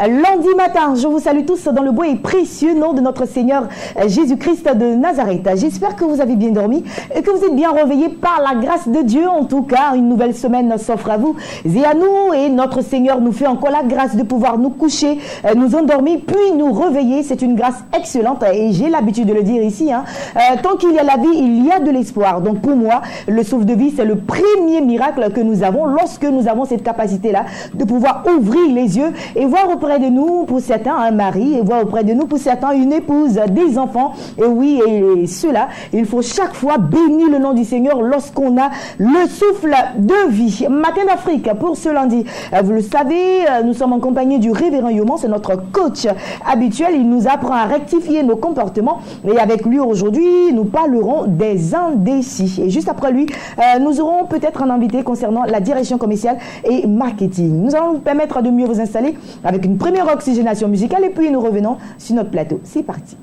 Lundi matin, je vous salue tous dans le beau et précieux nom de notre Seigneur Jésus-Christ de Nazareth. J'espère que vous avez bien dormi et que vous êtes bien réveillés par la grâce de Dieu. En tout cas, une nouvelle semaine s'offre à vous et à nous, et notre Seigneur nous fait encore la grâce de pouvoir nous coucher, nous endormir, puis nous réveiller. C'est une grâce excellente et j'ai l'habitude de le dire ici. Tant qu'il y a la vie, il y a de l'espoir. Donc pour moi, le souffle de vie, c'est le premier miracle que nous avons lorsque nous avons cette capacité-là de pouvoir ouvrir les yeux et voir auprès de nous, pour certains, un mari, et voir auprès de nous, pour certains, une épouse, des enfants. Et oui, et cela, il faut chaque fois bénir le nom du Seigneur lorsqu'on a le souffle de vie. Matin d'Afrique, pour ce lundi, vous le savez, nous sommes en compagnie du révérend Yoman, c'est notre coach habituel. Il nous apprend à rectifier nos comportements. Et avec lui, aujourd'hui, nous parlerons des indécis. Et juste après lui, nous aurons peut-être un invité concernant la direction commerciale et marketing. Nous allons vous permettre de mieux vous installer avec une première oxygénation musicale et puis nous revenons sur notre plateau. C'est parti.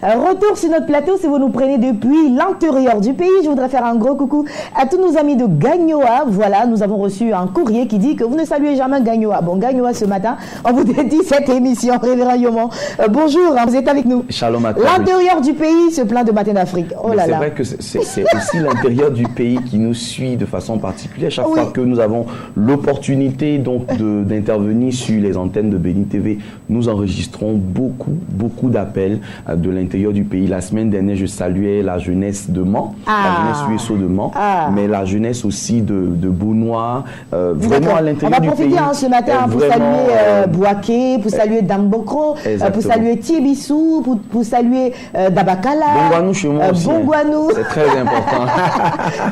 Retour sur notre plateau, si vous nous prenez depuis l'intérieur du pays, je voudrais faire un gros coucou à tous nos amis de Gagnoa. Voilà, nous avons reçu un courrier qui dit que vous ne saluez jamais Gagnoa. Bon, Gagnoa, ce matin, on vous dédie cette émission, révérend Yoman. Bonjour, vous êtes avec nous. Shalom à tous. L'intérieur du pays se plaint de Matin d'Afrique. Oh là là. C'est vrai que c'est aussi l'intérieur du pays qui nous suit de façon particulière. Chaque fois que nous avons l'opportunité donc d'intervenir sur les antennes de Béni TV, nous enregistrons beaucoup d'appels de l'intérieur du pays. La semaine dernière, je saluais la jeunesse de Mans, la jeunesse USO de Mans, mais la jeunesse aussi de Bounois, vraiment à l'intérieur du pays. On va profiter ce matin pour saluer Bouaké, pour saluer Dambokro, pour saluer Thiebissou, pour saluer Dabakala, Bongwanou chez moi aussi. Bongwanou. C'est très important.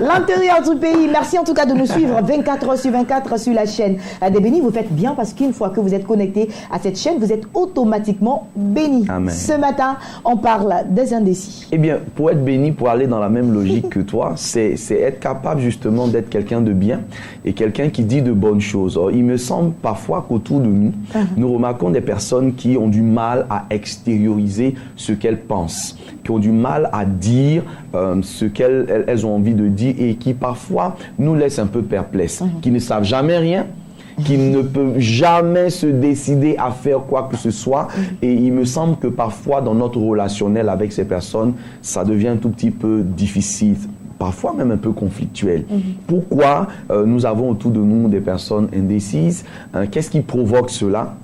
L'intérieur du pays. Merci en tout cas de nous suivre 24 heures sur 24 sur la chaîne des bénis. Vous faites bien parce qu'une fois que vous êtes connecté à cette chaîne, vous êtes automatiquement béni. Amen. Ce matin, on parle des indécis. Eh bien, pour être béni, pour aller dans la même logique que toi, c'est être capable justement d'être quelqu'un de bien et quelqu'un qui dit de bonnes choses. Or, il me semble parfois qu'autour de nous, nous remarquons des personnes qui ont du mal à extérioriser ce qu'elles pensent, qui ont du mal à dire ce qu'elles ont envie de dire et qui parfois nous laissent un peu perplexes, qui ne savent jamais rien qui ne peuvent jamais se décider à faire quoi que ce soit. Et il me semble que parfois, dans notre relationnel avec ces personnes, ça devient un tout petit peu difficile, parfois même un peu conflictuel. Pourquoi nous avons autour de nous des personnes indécises? Qu'est-ce qui provoque cela?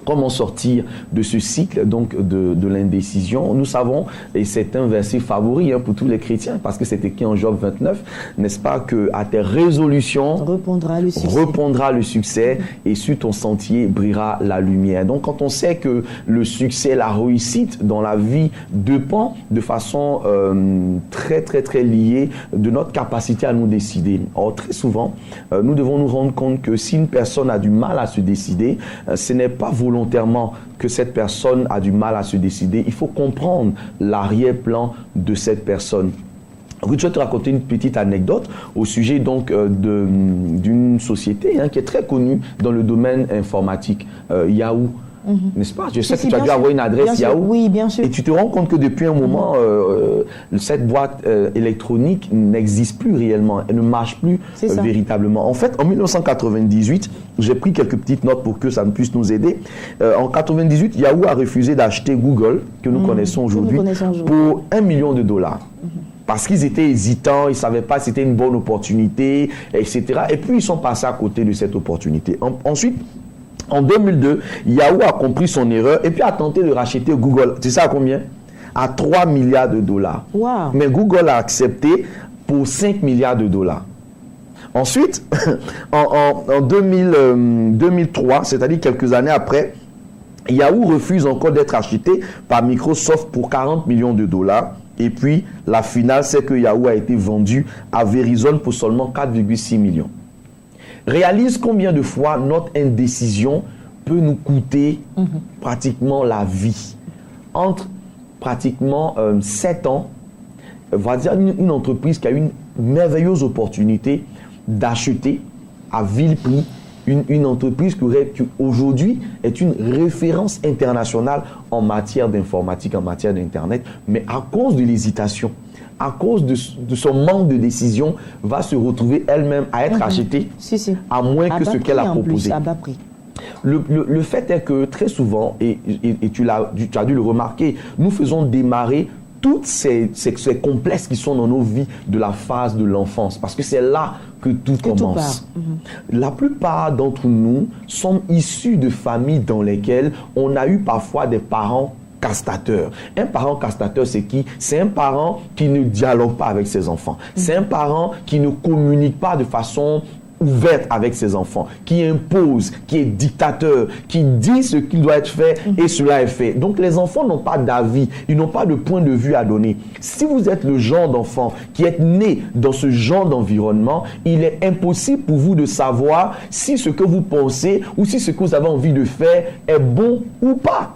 Comment sortir de ce cycle donc de l'indécision? Nous savons, et c'est un verset favori pour tous les chrétiens, parce que c'est écrit en Job 29, n'est-ce pas, que à tes résolutions répondra le succès et sur ton sentier brillera la lumière. Donc quand on sait que le succès, la réussite dans la vie dépend de façon très très très liée de notre capacité à nous décider. Or très souvent, nous devons nous rendre compte que si une personne a du mal à se décider, ce n'est pas volontairement que cette personne a du mal à se décider. Il faut comprendre l'arrière-plan de cette personne. Je vais te raconter une petite anecdote au sujet donc d'une société qui est très connue dans le domaine informatique, Yahoo. N'est-ce pas? Je sais que tu as dû avoir une adresse Yahoo. Oui, bien sûr. Et tu te rends compte que depuis un moment, cette boîte électronique n'existe plus réellement. Elle ne marche plus véritablement. En fait, en 1998, j'ai pris quelques petites notes pour que ça puisse nous aider. En 1998, Yahoo a refusé d'acheter Google, que nous connaissons aujourd'hui, pour $1 million. Parce qu'ils étaient hésitants, ils ne savaient pas si c'était une bonne opportunité, etc. Et puis, ils sont passés à côté de cette opportunité. Ensuite, en 2002, Yahoo a compris son erreur et puis a tenté de racheter Google. Tu sais à combien? À $3 milliards. Wow. Mais Google a accepté pour $5 milliards. Ensuite, en 2003, c'est-à-dire quelques années après, Yahoo refuse encore d'être acheté par Microsoft pour $40 millions. Et puis, la finale, c'est que Yahoo a été vendu à Verizon pour seulement 4,6 millions. Réalise combien de fois notre indécision peut nous coûter pratiquement la vie. Entre pratiquement 7 ans, on va dire une entreprise qui a une merveilleuse opportunité d'acheter à vil prix une entreprise qui aujourd'hui est une référence internationale en matière d'informatique, en matière d'Internet, mais à cause de l'hésitation, à cause de son manque de décision, va se retrouver elle-même à être achetée à moins que ce qu'elle a proposé. Le fait est que très souvent, et tu as dû le remarquer, nous faisons démarrer toutes ces complexes qui sont dans nos vies de la phase de l'enfance, parce que c'est là que tout commence. La plupart d'entre nous sommes issus de familles dans lesquelles on a eu parfois des parents castrateur. Un parent castrateur, c'est qui? C'est un parent qui ne dialogue pas avec ses enfants. C'est un parent qui ne communique pas de façon ouverte avec ses enfants, qui impose, qui est dictateur, qui dit ce qui doit être fait et cela est fait. Donc les enfants n'ont pas d'avis, ils n'ont pas de point de vue à donner. Si vous êtes le genre d'enfant qui est né dans ce genre d'environnement, il est impossible pour vous de savoir si ce que vous pensez ou si ce que vous avez envie de faire est bon ou pas.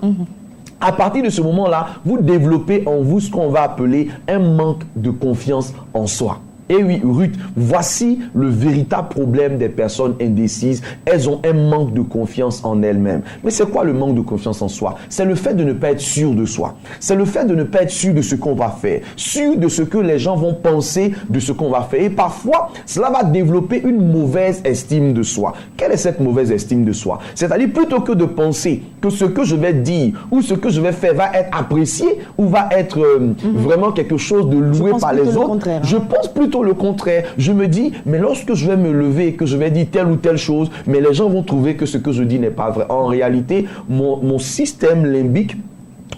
À partir de ce moment-là, vous développez en vous ce qu'on va appeler un manque de confiance en soi. Et oui, Ruth, voici le véritable problème des personnes indécises. Elles ont un manque de confiance en elles-mêmes. Mais c'est quoi le manque de confiance en soi? C'est le fait de ne pas être sûr de soi. C'est le fait de ne pas être sûr de ce qu'on va faire, sûr de ce que les gens vont penser de ce qu'on va faire. Et parfois, cela va développer une mauvaise estime de soi. Quelle est cette mauvaise estime de soi? C'est-à-dire, plutôt que de penser que ce que je vais dire ou ce que je vais faire va être apprécié ou va être vraiment quelque chose de loué par les autres, je pense plutôt le contraire. Je me dis, mais lorsque je vais me lever et que je vais dire telle ou telle chose, mais les gens vont trouver que ce que je dis n'est pas vrai. En réalité, mon système limbique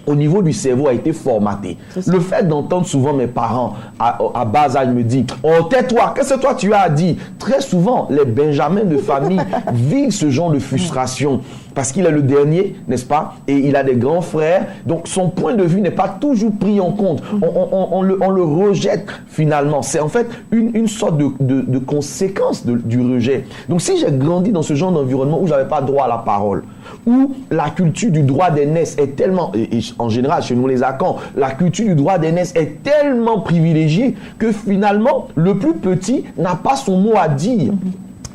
au niveau du cerveau a été formaté. Le fait d'entendre souvent mes parents à bas âge me dire « Oh, tais-toi, qu'est-ce que toi tu as à dire ?» Très souvent, les benjamins de famille vivent ce genre de frustration parce qu'il est le dernier, n'est-ce pas? Et il a des grands frères, donc son point de vue n'est pas toujours pris en compte. On le rejette finalement. C'est en fait une sorte de conséquence du rejet. Donc si j'ai grandi dans ce genre d'environnement où je n'avais pas droit à la parole, où la culture du droit d'aînesse est tellement, et en général chez nous les Akans, la culture du droit d'aînesse est tellement privilégiée que finalement le plus petit n'a pas son mot à dire.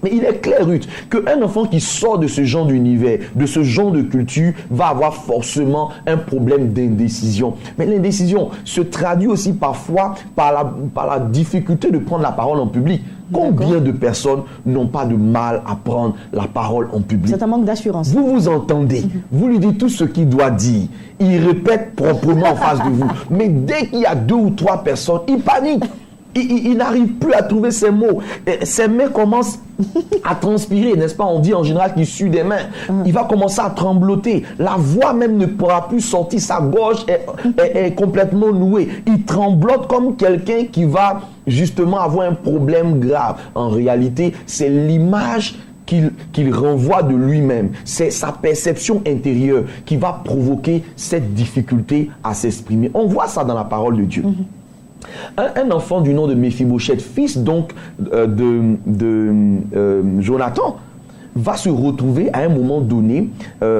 Mais il est clair, Ruth, qu'un enfant qui sort de ce genre d'univers, de ce genre de culture, va avoir forcément un problème d'indécision. Mais l'indécision se traduit aussi parfois par la difficulté de prendre la parole en public. Combien de personnes n'ont pas de mal à prendre la parole en public? C'est un manque d'assurance. Vous vous entendez, vous lui dites tout ce qu'il doit dire. Il répète proprement en face de vous. Mais dès qu'il y a 2 ou 3 personnes, il panique. Il n'arrive plus à trouver ses mots. Et ses mains commencent à transpirer, n'est-ce pas? On dit en général qu'il sue des mains. Il va commencer à trembloter. La voix même ne pourra plus sortir. Sa gorge est complètement nouée. Il tremblote comme quelqu'un qui va justement avoir un problème grave. En réalité, c'est l'image qu'il renvoie de lui-même. C'est sa perception intérieure qui va provoquer cette difficulté à s'exprimer. On voit ça dans la parole de Dieu. Un enfant du nom de Méphibosheth, fils donc de Jonathan, va se retrouver à un moment donné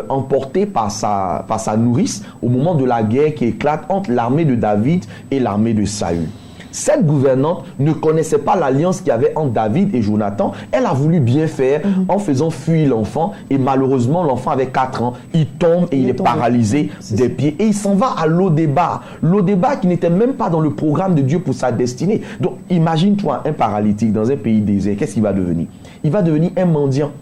emporté par sa nourrice au moment de la guerre qui éclate entre l'armée de David et l'armée de Saül. Cette gouvernante ne connaissait pas l'alliance qu'il y avait entre David et Jonathan. Elle a voulu bien faire en faisant fuir l'enfant. Et malheureusement, l'enfant avait 4 ans. Il tombe et il est paralysé des pieds. Et il s'en va à Lo-Débar. Lo-Débar qui n'était même pas dans le programme de Dieu pour sa destinée. Donc, imagine-toi un paralytique dans un pays désert. Qu'est-ce qu'il va devenir? Il va devenir un mendiant.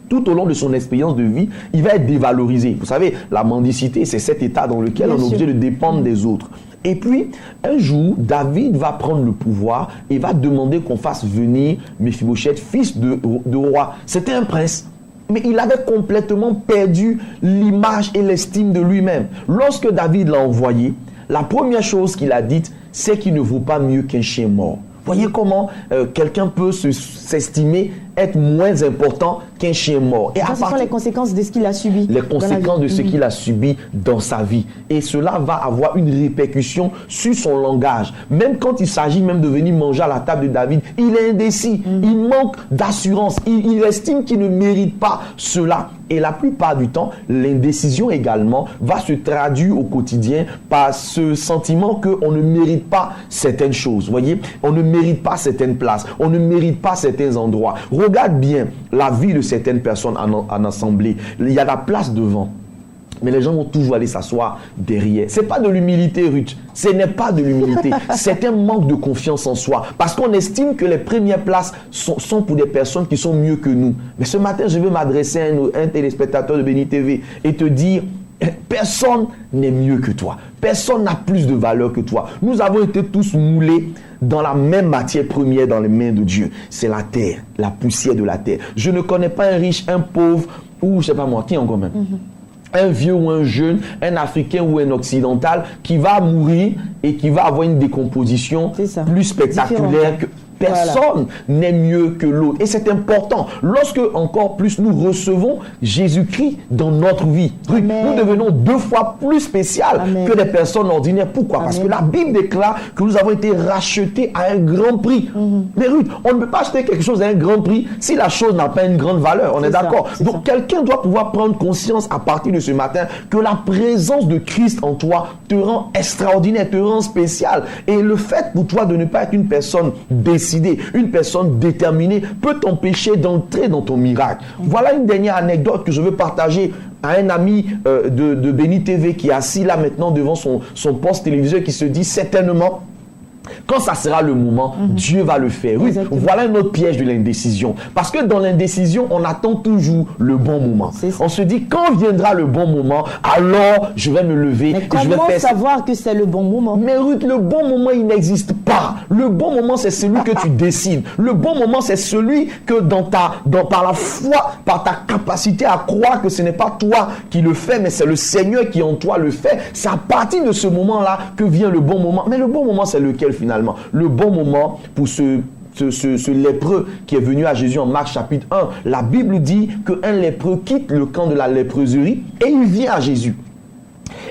Tout au long de son expérience de vie, il va être dévalorisé. Vous savez, la mendicité, c'est cet état dans lequel on est obligé de dépendre des autres. Et puis, un jour, David va prendre le pouvoir et va demander qu'on fasse venir Méphibosheth, fils de roi. C'était un prince, mais il avait complètement perdu l'image et l'estime de lui-même. Lorsque David l'a envoyé, la première chose qu'il a dite, c'est qu'il ne vaut pas mieux qu'un chien mort. Voyez comment quelqu'un peut s'estimer être moins important qu'un chien mort. Et ça, ce sont les conséquences de ce qu'il a subi. Les conséquences de ce qu'il a subi dans sa vie. Et cela va avoir une répercussion sur son langage. Même quand il s'agit même de venir manger à la table de David, il est indécis. Il manque d'assurance. Il estime qu'il ne mérite pas cela. Et la plupart du temps, l'indécision également va se traduire au quotidien par ce sentiment qu'on ne mérite pas certaines choses. Vous voyez, on ne mérite pas certaines places. On ne mérite pas certains endroits. Regarde bien la vie de certaines personnes en assemblée. Il y a la place devant. Mais les gens vont toujours aller s'asseoir derrière. Ce n'est pas de l'humilité, Ruth. Ce n'est pas de l'humilité. C'est un manque de confiance en soi. Parce qu'on estime que les premières places sont pour des personnes qui sont mieux que nous. Mais ce matin, je veux m'adresser à un téléspectateur de Béni TV et te dire, personne n'est mieux que toi. Personne n'a plus de valeur que toi. Nous avons été tous moulés dans la même matière première dans les mains de Dieu. C'est la terre, la poussière de la terre. Je ne connais pas un riche, un pauvre, ou je ne sais pas moi, qui encore même. Un vieux ou un jeune, un Africain ou un Occidental qui va mourir et qui va avoir une décomposition plus spectaculaire que... Personne n'est mieux que l'autre. Et c'est important. Lorsque, encore plus, nous recevons Jésus-Christ dans notre vie, nous devenons 2 fois plus spécial que des personnes ordinaires. Pourquoi? Parce que la Bible déclare que nous avons été rachetés à un grand prix. Mais Ruth, on ne peut pas acheter quelque chose à un grand prix si la chose n'a pas une grande valeur. On est d'accord? Donc, quelqu'un doit pouvoir prendre conscience à partir de ce matin que la présence de Christ en toi te rend extraordinaire, te rend spécial. Et le fait pour toi de ne pas être une personne décidée, une personne déterminée peut t'empêcher d'entrer dans ton miracle. Voilà une dernière anecdote que je veux partager à un ami de Béni TV qui est assis là maintenant devant son poste téléviseur qui se dit certainement quand ça sera le moment, Dieu va le faire. Oui, voilà un autre piège de l'indécision. Parce que dans l'indécision, on attend toujours le bon moment. On se dit, quand viendra le bon moment, alors je vais me lever. Mais comment savoir que c'est le bon moment? Mais Ruth, le bon moment, il n'existe pas. Le bon moment, c'est celui que tu décides. Le bon moment, c'est celui que par la foi, par ta capacité à croire que ce n'est pas toi qui le fais, mais c'est le Seigneur qui en toi le fait. C'est à partir de ce moment-là que vient le bon moment. Mais le bon moment, c'est lequel finalement? Le bon moment pour ce lépreux qui est venu à Jésus en Marc chapitre 1. La Bible dit qu'un lépreux quitte le camp de la léproserie et il vient à Jésus.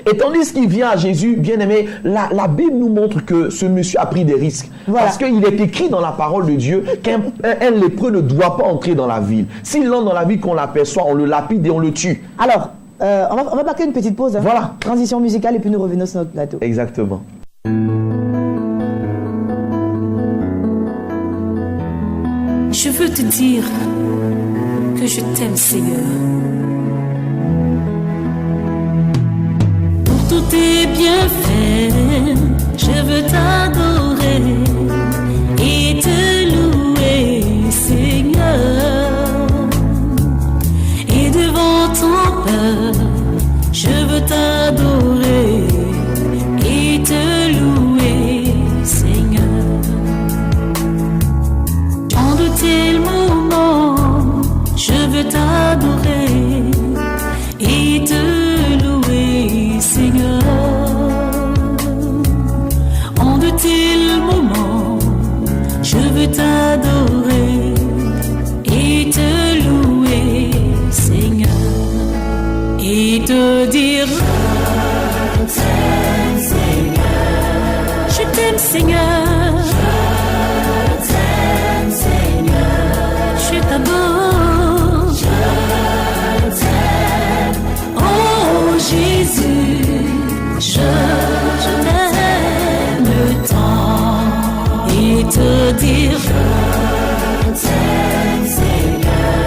Et tandis qu'il vient à Jésus, bien aimé, la Bible nous montre que ce monsieur a pris des risques. Parce qu'il est écrit dans la parole de Dieu qu'un lépreux ne doit pas entrer dans la ville. S'il entre dans la ville, qu'on l'aperçoit, on le lapide et on le tue. Alors, on va marquer une petite pause. Voilà. Transition musicale et puis nous revenons sur notre plateau. Exactement. Je veux te dire que je t'aime, Seigneur. Pour tous tes bienfaits, je veux t'adorer et te louer. Seigneur. Je t'aime, Seigneur. Je t'adore. Je t'aime. Oh Jésus, je t'aime tant. Et te dire, je t'aime, Seigneur.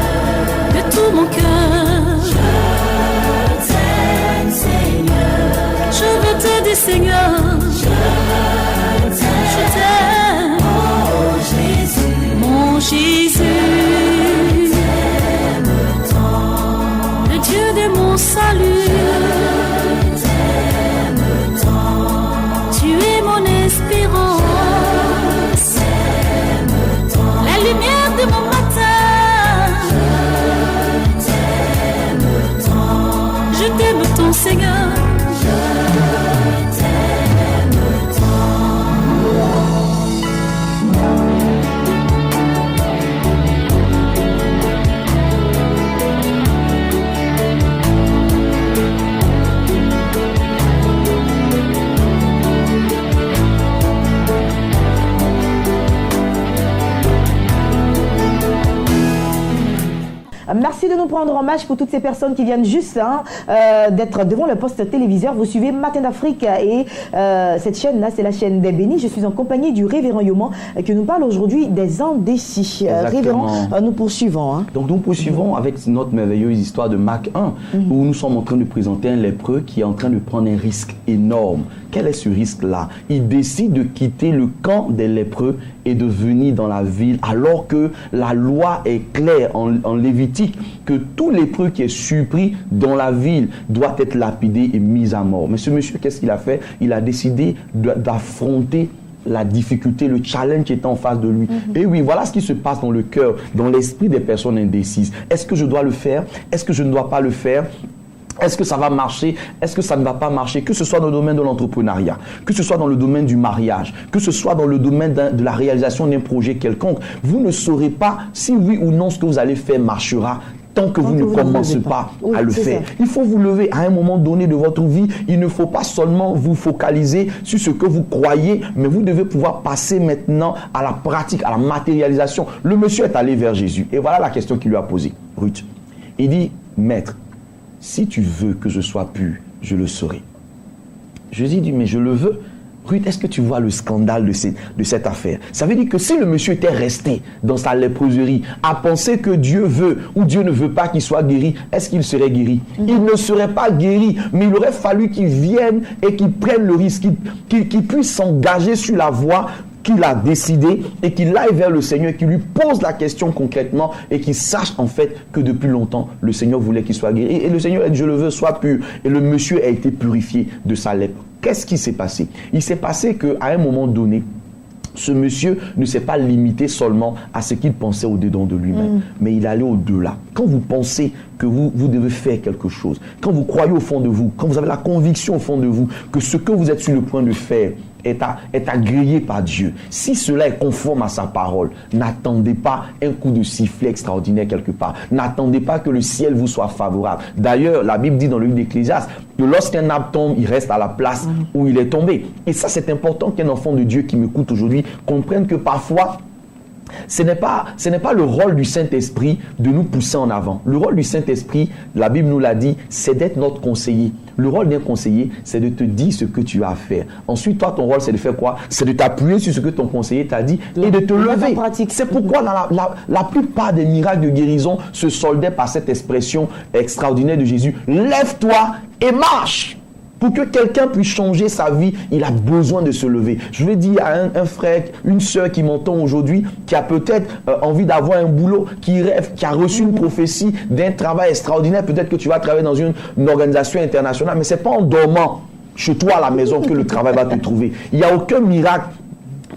De tout mon cœur. Je t'aime, Seigneur. Je veux te dire, Seigneur. Jésus, le Dieu de mon salut, tu es mon espérance, la lumière de mon matin, je t'aime ton Seigneur. Merci de nous prendre en marche pour toutes ces personnes qui viennent juste d'être devant le poste téléviseur. Vous suivez Matin d'Afrique et cette chaîne-là, c'est la chaîne des bénis. Je suis en compagnie du révérend Yoman qui nous parle aujourd'hui des indécis. Révérend, nous poursuivons. Donc nous poursuivons avec notre merveilleuse histoire de Marc 1 où nous sommes en train de présenter un lépreux qui est en train de prendre un risque énorme. Quel est ce risque-là? Il décide de quitter le camp des lépreux et de venir dans la ville alors que la loi est claire en Lévitique que tout lépreux qui est surpris dans la ville doit être lapidé et mis à mort. Mais ce monsieur, qu'est-ce qu'il a fait? Il a décidé d'affronter la difficulté, le challenge qui était en face de lui. Et oui, voilà ce qui se passe dans le cœur, dans l'esprit des personnes indécises. Est-ce que je dois le faire? Est-ce que je ne dois pas le faire? Est-ce que ça va marcher? Est-ce que ça ne va pas marcher? Que ce soit dans le domaine de l'entrepreneuriat, que ce soit dans le domaine du mariage, que ce soit dans le domaine de la réalisation d'un projet quelconque, vous ne saurez pas si oui ou non ce que vous allez faire marchera tant que vous ne commencez pas à le faire. Il faut vous lever à un moment donné de votre vie. Il ne faut pas seulement vous focaliser sur ce que vous croyez, mais vous devez pouvoir passer maintenant à la pratique, à la matérialisation. Le monsieur est allé vers Jésus et voilà la question qu'il lui a posée. Ruth, il dit, maître, si tu veux que je sois pur, je le serai. Jésus dit, mais je le veux. Ruth, est-ce que tu vois le scandale de cette affaire? Ça veut dire que si le monsieur était resté dans sa léproserie à penser que Dieu veut ou Dieu ne veut pas qu'il soit guéri, est-ce qu'il serait guéri? Il ne serait pas guéri, mais il aurait fallu qu'il vienne et qu'il prenne le risque, qu'il puisse s'engager sur la voie qu'il a décidé et qu'il aille vers le Seigneur et qu'il lui pose la question concrètement et qu'il sache en fait que depuis longtemps, le Seigneur voulait qu'il soit guéri. Et le Seigneur a dit, je le veux, sois pur. Et le monsieur a été purifié de sa lèpre. Qu'est-ce qui s'est passé? Il s'est passé qu'à un moment donné, ce monsieur ne s'est pas limité seulement à ce qu'il pensait au-dedans de lui-même, mais il allait au-delà. Quand vous pensez que vous devez faire quelque chose, quand vous croyez au fond de vous, quand vous avez la conviction au fond de vous que ce que vous êtes sur le point de faire est agréé par Dieu, si cela est conforme à sa parole, n'attendez pas un coup de sifflet extraordinaire quelque part. N'attendez pas que le ciel vous soit favorable. D'ailleurs, la Bible dit dans le livre d'Ecclésiaste que lorsqu'un arbre tombe, il reste à la place où il est tombé. Et ça, c'est important qu'un enfant de Dieu qui m'écoute aujourd'hui comprenne que parfois, ce n'est pas le rôle du Saint-Esprit de nous pousser en avant. Le rôle du Saint-Esprit, la Bible nous l'a dit, c'est d'être notre conseiller. Le rôle d'un conseiller, c'est de te dire ce que tu as à faire. Ensuite, toi, ton rôle, c'est de faire quoi? C'est de t'appuyer sur ce que ton conseiller t'a dit et de te lever. C'est pourquoi la plupart des miracles de guérison se soldaient par cette expression extraordinaire de Jésus. Lève-toi et marche. Pour que quelqu'un puisse changer sa vie, il a besoin de se lever. Je vais dire à un frère, une sœur qui m'entend aujourd'hui, qui a peut-être envie d'avoir un boulot, qui rêve, qui a reçu une prophétie d'un travail extraordinaire. Peut-être que tu vas travailler dans une organisation internationale, mais ce n'est pas en dormant chez toi à la maison que le travail va te trouver. Il n'y a aucun miracle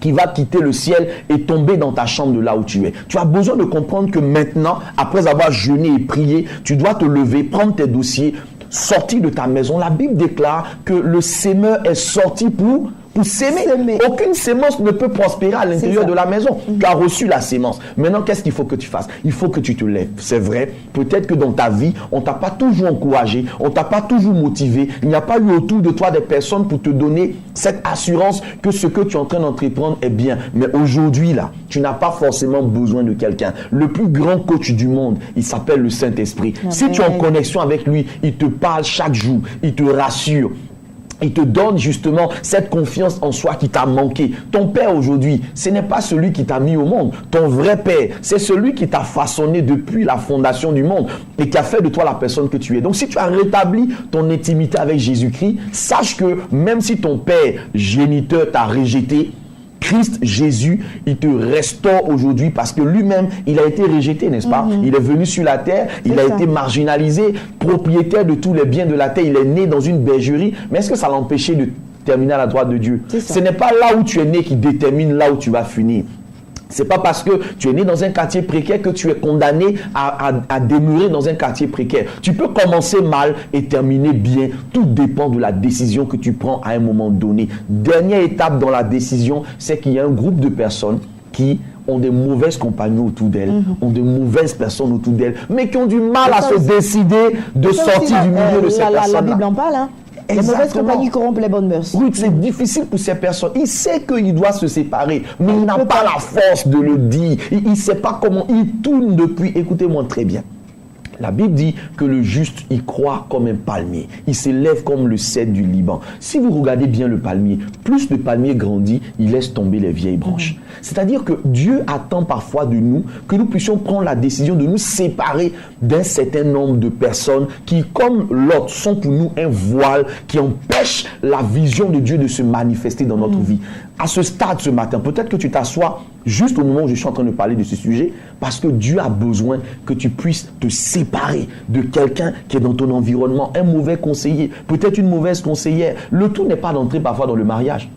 qui va quitter le ciel et tomber dans ta chambre de là où tu es. Tu as besoin de comprendre que maintenant, après avoir jeûné et prié, tu dois te lever, prendre tes dossiers, sortir de ta maison. La Bible déclare que le semeur est sorti pour pour s'aimer. Aucune sémence ne peut prospérer à l'intérieur de la maison. Tu as reçu la sémence. Maintenant, qu'est-ce qu'il faut que tu fasses? Il faut que tu te lèves. C'est vrai, peut-être que dans ta vie, on t'a pas toujours encouragé, on t'a pas toujours motivé. Il n'y a pas eu autour de toi des personnes pour te donner cette assurance que ce que tu es en train d'entreprendre est bien. Mais aujourd'hui, là, tu n'as pas forcément besoin de quelqu'un. Le plus grand coach du monde, il s'appelle le Saint-Esprit. Si tu es en connexion avec lui, il te parle chaque jour, il te rassure. Il te donne justement cette confiance en soi qui t'a manqué. Ton père aujourd'hui, ce n'est pas celui qui t'a mis au monde. Ton vrai père, c'est celui qui t'a façonné depuis la fondation du monde et qui a fait de toi la personne que tu es. Donc si tu as rétabli ton intimité avec Jésus-Christ, sache que même si ton père géniteur t'a rejeté, Christ Jésus, il te restaure aujourd'hui parce que lui-même, il a été rejeté, n'est-ce pas? Il est venu sur la terre, il a été marginalisé, propriétaire de tous les biens de la terre, il est né dans une bergerie. Mais est-ce que ça l'empêchait de terminer à la droite de Dieu? Ce n'est pas là où tu es né qui détermine là où tu vas finir. C'est pas parce que tu es né dans un quartier précaire que tu es condamné à demeurer dans un quartier précaire. Tu peux commencer mal et terminer bien. Tout dépend de la décision que tu prends à un moment donné. Dernière étape dans la décision, c'est qu'il y a un groupe de personnes qui ont des mauvaises compagnons autour d'elles, ont de mauvaises personnes autour d'elles, mais qui ont du mal à se décider de sortir du milieu de ces personnes-là. La Bible en parle, hein? Les mauvaises compagnies corrompent les bonnes mœurs. Oui, c'est difficile pour ces personnes. Il sait qu'il doit se séparer, mais il n'a pas la force de le dire. Il ne sait pas comment. Il tourne depuis. Écoutez-moi très bien. La Bible dit que le juste y croit comme un palmier. Il s'élève comme le cèdre du Liban. Si vous regardez bien le palmier, plus le palmier grandit, il laisse tomber les vieilles branches. C'est-à-dire que Dieu attend parfois de nous que nous puissions prendre la décision de nous séparer d'un certain nombre de personnes qui, comme l'autre, sont pour nous un voile qui empêche la vision de Dieu de se manifester dans notre vie. À ce stade ce matin, peut-être que tu t'assois juste au moment où je suis en train de parler de ce sujet, parce que Dieu a besoin que tu puisses te séparer de quelqu'un qui est dans ton environnement, un mauvais conseiller, peut-être une mauvaise conseillère. Le tout n'est pas d'entrer parfois dans le mariage.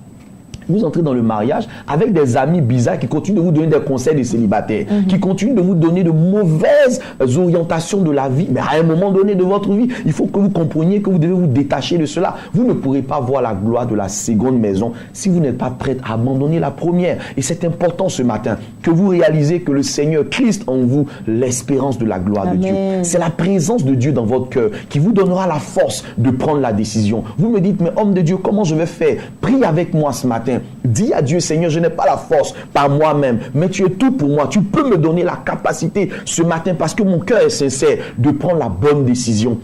Vous entrez dans le mariage avec des amis bizarres qui continuent de vous donner des conseils de célibataires, qui continuent de vous donner de mauvaises orientations de la vie. Mais à un moment donné de votre vie, il faut que vous compreniez que vous devez vous détacher de cela. Vous ne pourrez pas voir la gloire de la seconde maison si vous n'êtes pas prête à abandonner la première. Et c'est important ce matin que vous réalisez que le Seigneur Christ en vous, l'espérance de la gloire de Dieu. C'est la présence de Dieu dans votre cœur qui vous donnera la force de prendre la décision. Vous me dites, mais homme de Dieu, comment je vais faire? Prie avec moi ce matin. Dis à Dieu, Seigneur, je n'ai pas la force par moi-même, mais tu es tout pour moi. Tu peux me donner la capacité ce matin parce que mon cœur est sincère de prendre la bonne décision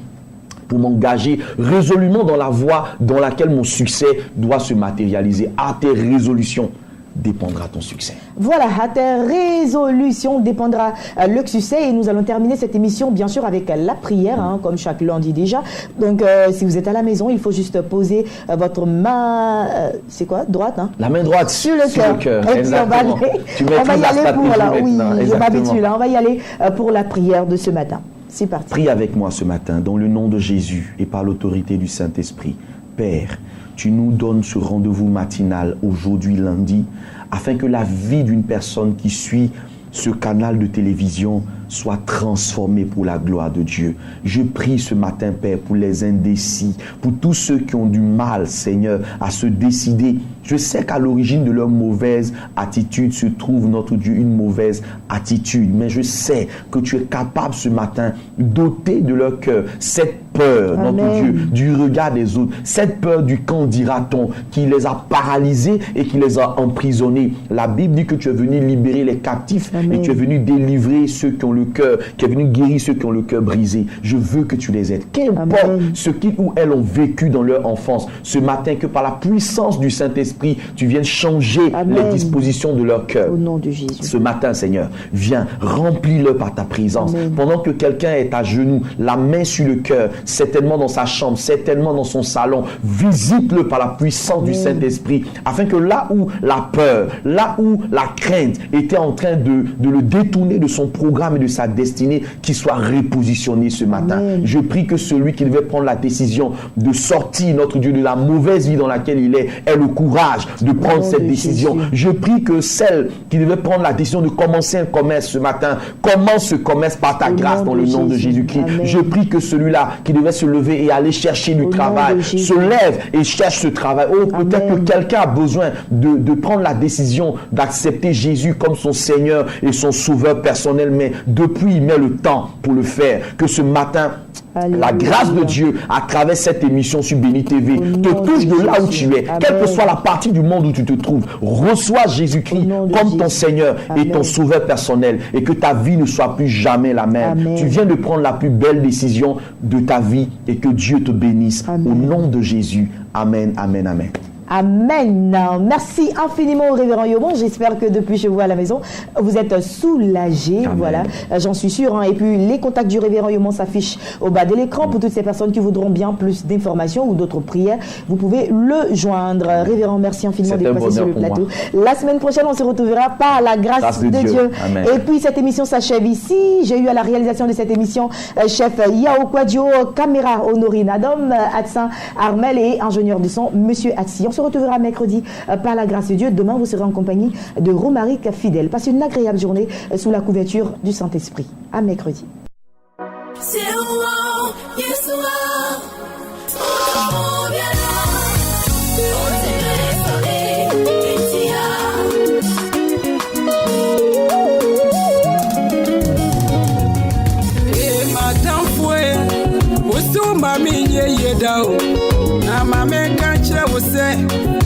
pour m'engager résolument dans la voie dans laquelle mon succès doit se matérialiser. À tes résolutions dépendra ton succès. Voilà, à tes résolutions dépendra le succès et nous allons terminer cette émission bien sûr avec la prière, hein, comme chaque lundi déjà. Donc si vous êtes à la maison, il faut juste poser votre main, c'est quoi, droite, hein? La main droite sur le cœur. Et puis on va y aller pour la, oui, je m'habitue là, on va y aller pour la prière de ce matin. C'est parti. Prie avec moi ce matin dans le nom de Jésus et par l'autorité du Saint-Esprit. Père, tu nous donnes ce rendez-vous matinal aujourd'hui lundi afin que la vie d'une personne qui suit ce canal de télévision soit transformée pour la gloire de Dieu. Je prie ce matin, Père, pour les indécis, pour tous ceux qui ont du mal, Seigneur, à se décider. Je sais qu'à l'origine de leur mauvaise attitude se trouve, notre Dieu, une mauvaise attitude. Mais je sais que tu es capable ce matin d'ôter de leur cœur cette peur, notre Dieu, du regard des autres, cette peur du qu'en dira-t-on, qui les a paralysés et qui les a emprisonnés. La Bible dit que tu es venu libérer les captifs. Amen. Et tu es venu délivrer ceux qui ont le cœur, qui est venu guérir ceux qui ont le cœur brisé. Je veux que tu les aides. Qu'importe ce qu'ils ou elles ont vécu dans leur enfance, ce matin, que par la puissance du Saint-Esprit, tu viennes changer les dispositions de leur cœur. Au nom de Jésus. Ce matin, Seigneur, viens, remplis-le par ta présence. Amen. Pendant que quelqu'un est à genoux, la main sur le cœur, certainement dans sa chambre, certainement dans son salon, visite-le par la puissance du Saint-Esprit, afin que là où la peur, là où la crainte était en train de le détourner de son programme et de de sa destinée qui soit repositionné ce matin. Amen. Je prie que celui qui devait prendre la décision de sortir, notre Dieu, de la mauvaise vie dans laquelle il est, ait le courage de prendre cette décision. Je prie que celle qui devait prendre la décision de commencer un commerce ce matin, commence ce commerce par ta grâce dans le nom de Jésus-Christ. Je prie que celui-là qui devait se lever et aller chercher du travail, se lève et cherche ce travail. Oh, peut-être que quelqu'un a besoin de prendre la décision d'accepter Jésus comme son Seigneur et son Sauveur personnel, mais depuis il met le temps pour le faire. Que ce matin, la grâce de Dieu à travers cette émission sur Béni TV te touche de là où tu es, quelle que soit la partie du monde où tu te trouves. Reçois Jésus-Christ comme ton Seigneur et ton Sauveur personnel, et que ta vie ne soit plus jamais la même. Amen. Tu viens de prendre la plus belle décision de ta vie, et que Dieu te bénisse. Au nom de Jésus. Amen, amen, amen. Amen. Merci infiniment au révérend Yobon. J'espère que depuis chez vous à la maison, vous êtes soulagés. Amen. Voilà, j'en suis sûr. Et puis, les contacts du révérend Yobon s'affichent au bas de l'écran pour toutes ces personnes qui voudront bien plus d'informations ou d'autres prières. Vous pouvez le joindre. Révérend, merci infiniment d'être passé sur le plateau. La semaine prochaine, on se retrouvera par la grâce de Dieu. Et puis, cette émission s'achève ici. J'ai eu à la réalisation de cette émission chef Yao Kwadjo, caméra Honorine Adam, Atsan Armel et ingénieur du son, Monsieur Atsi. On se retrouvera mercredi par la grâce de Dieu. Demain, vous serez en compagnie de Romaric Fidèle. Passez une agréable journée sous la couverture du Saint-Esprit. À mercredi.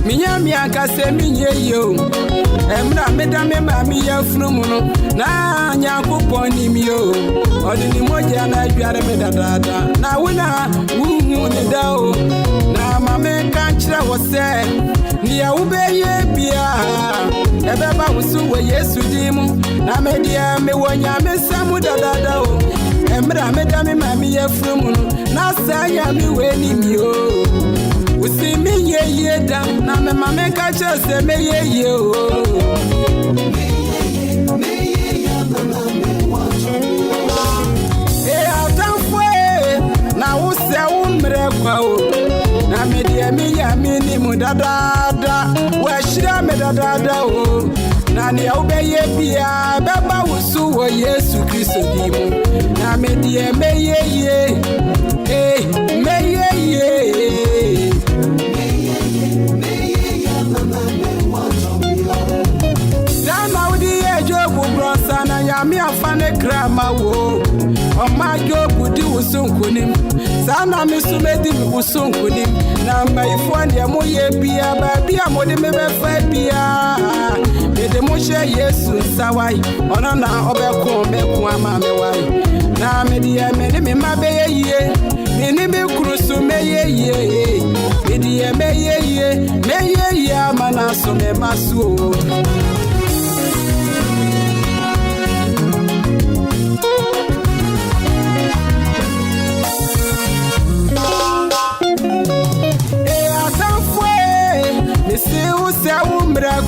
Minyami akase minye yo emra medame mami ya frumuno na nyakupo ni miyo odini moja na jware medadada na wina wuhu ni dao na mame kanchira wose ni ya ubeye bia ebeba wusu we Yesu dimu na media me wonya me samu dadada o emra medame mami ya frumuno na saya mi we ni miyo usi mi ye da na me mame kacha se me ye o e atanfwe na usi umre kwa o na me dia mi ya mi ni mudadada wa shira me dadada o na ne obeye bia baba wusu wo Yesu Kristo dimu na me dia me ye me ye sana yami afane krama wo oma jobu di usunkunim sana misumedi usunkunim na maifo ne mo ye bia ba bia mo de me be fa bia de mo she Yesu sawai ona na obeko meku ama me wai na me die me de me mabe ye me ni be krusu me ye me die me ye ama na so me masu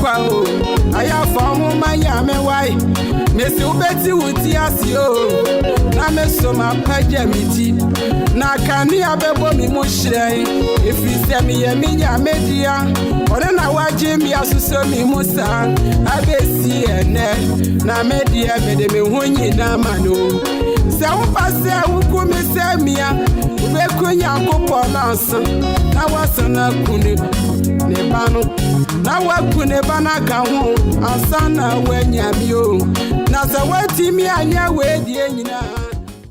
kwao aya famu manya me wai mesi ubeti wuti asio na meso mapaja miti na kani abebo mi mu hire efise mi ye minya media one na waje mi asuso mi musa abesi ene na media me de me honyi na mano se wo pase wo ku mi se mia ube kunya kopo nansa na wasana kunu ne banu na wakune bana ka ho asana wanyamio na za watimi anya we die nyina